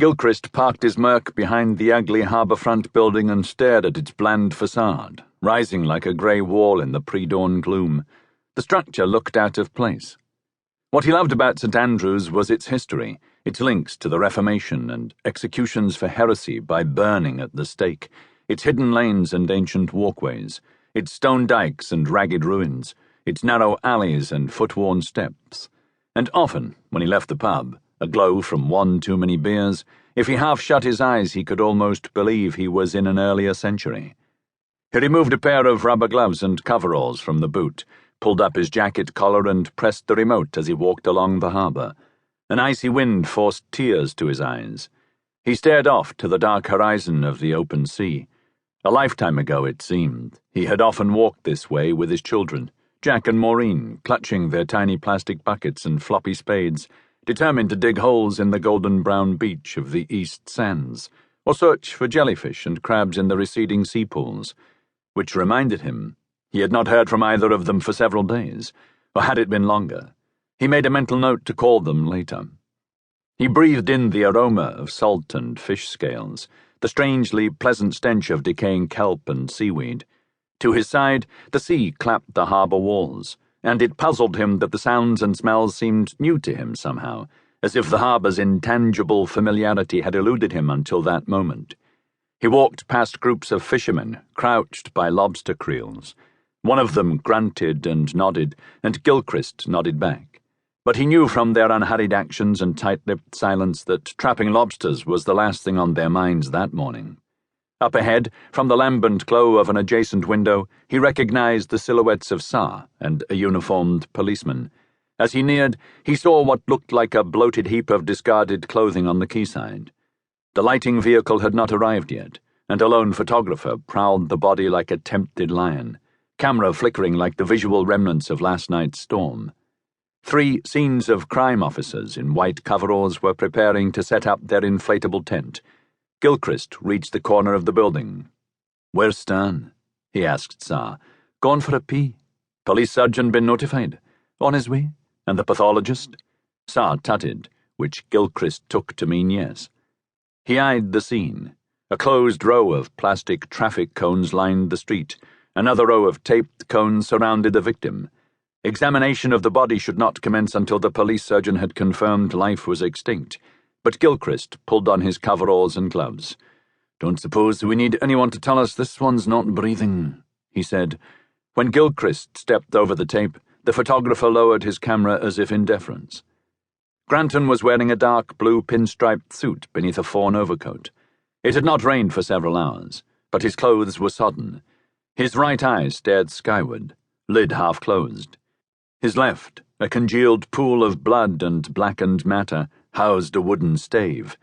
Gilchrist parked his Merc behind the ugly harbourfront building and stared at its bland facade, rising like a grey wall in the pre-dawn gloom. The structure looked out of place. What he loved about St Andrews was its history, its links to the Reformation and executions for heresy by burning at the stake, its hidden lanes and ancient walkways, its stone dikes and ragged ruins, its narrow alleys and foot-worn steps. And often, when he left the pub, aglow from one too many beers, if he half shut his eyes he could almost believe he was in an earlier century. He removed a pair of rubber gloves and coveralls from the boot, pulled up his jacket collar and pressed the remote as he walked along the harbour. An icy wind forced tears to his eyes. He stared off to the dark horizon of the open sea. A lifetime ago, it seemed, he had often walked this way with his children, Jack and Maureen, clutching their tiny plastic buckets and floppy spades, determined to dig holes in the golden-brown beach of the East Sands, or search for jellyfish and crabs in the receding sea pools, which reminded him he had not heard from either of them for several days, or had it been longer. He made a mental note to call them later. He breathed in the aroma of salt and fish scales, the strangely pleasant stench of decaying kelp and seaweed. To his side, the sea clapped the harbour walls, and it puzzled him that the sounds and smells seemed new to him somehow, as if the harbour's intangible familiarity had eluded him until that moment. He walked past groups of fishermen, crouched by lobster creels. One of them grunted and nodded, and Gilchrist nodded back. But he knew from their unhurried actions and tight-lipped silence that trapping lobsters was the last thing on their minds that morning. Up ahead, from the lambent glow of an adjacent window, he recognized the silhouettes of Sa and a uniformed policeman. As he neared, he saw what looked like a bloated heap of discarded clothing on the quayside. The lighting vehicle had not arrived yet, and a lone photographer prowled the body like a tempted lion, camera flickering like the visual remnants of last night's storm. 3 scenes of crime officers in white coveralls were preparing to set up their inflatable tent. Gilchrist reached the corner of the building. "Where's Stan?" he asked Sa. "Gone for a pee. Police surgeon been notified? On his way? And the pathologist?" Sa tutted, which Gilchrist took to mean yes. He eyed the scene. A closed row of plastic traffic cones lined the street. Another row of taped cones surrounded the victim. Examination of the body should not commence until the police surgeon had confirmed life was extinct, but Gilchrist pulled on his coveralls and gloves. "Don't suppose we need anyone to tell us this one's not breathing," he said. When Gilchrist stepped over the tape, the photographer lowered his camera as if in deference. Granton was wearing a dark blue pinstriped suit beneath a fawn overcoat. It had not rained for several hours, but his clothes were sodden. His right eye stared skyward, lid half closed. His left, a congealed pool of blood and blackened matter, housed a wooden stave.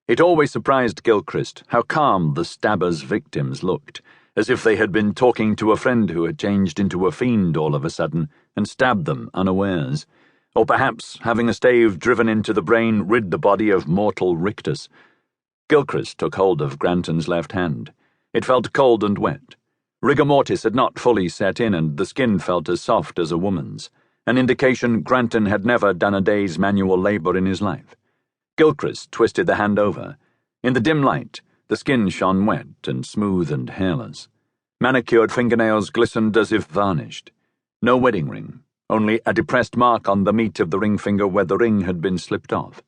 It always surprised Gilchrist how calm the stabber's victims looked, as if they had been talking to a friend who had changed into a fiend all of a sudden and stabbed them unawares. Or perhaps having a stave driven into the brain rid the body of mortal rictus. Gilchrist took hold of Granton's left hand. It felt cold and wet. Rigor mortis had not fully set in, and the skin felt as soft as a woman's, an indication Granton had never done a day's manual labour in his life. Gilchrist twisted the hand over. In the dim light, the skin shone wet and smooth and hairless. Manicured fingernails glistened as if varnished. No wedding ring, only a depressed mark on the meat of the ring finger where the ring had been slipped off.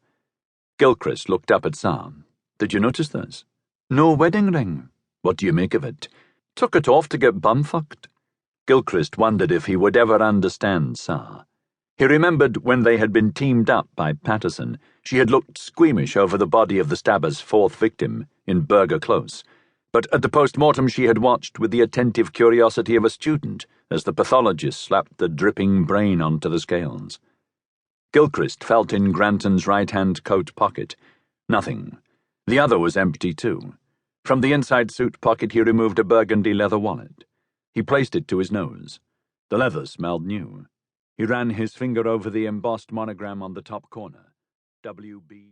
Gilchrist looked up at Sam. "Did you notice this?" "No wedding ring. What do you make of it?" "Took it off to get bumfucked." Gilchrist wondered if he would ever understand Sa. He remembered when they had been teamed up by Patterson, she had looked squeamish over the body of the stabber's 4th victim in Burger Close, but at the post-mortem she had watched with the attentive curiosity of a student as the pathologist slapped the dripping brain onto the scales. Gilchrist felt in Granton's right-hand coat pocket. Nothing. The other was empty too. From the inside suit pocket he removed a burgundy leather wallet. He placed it to his nose. The leather smelled new. He ran his finger over the embossed monogram on the top corner. W.B.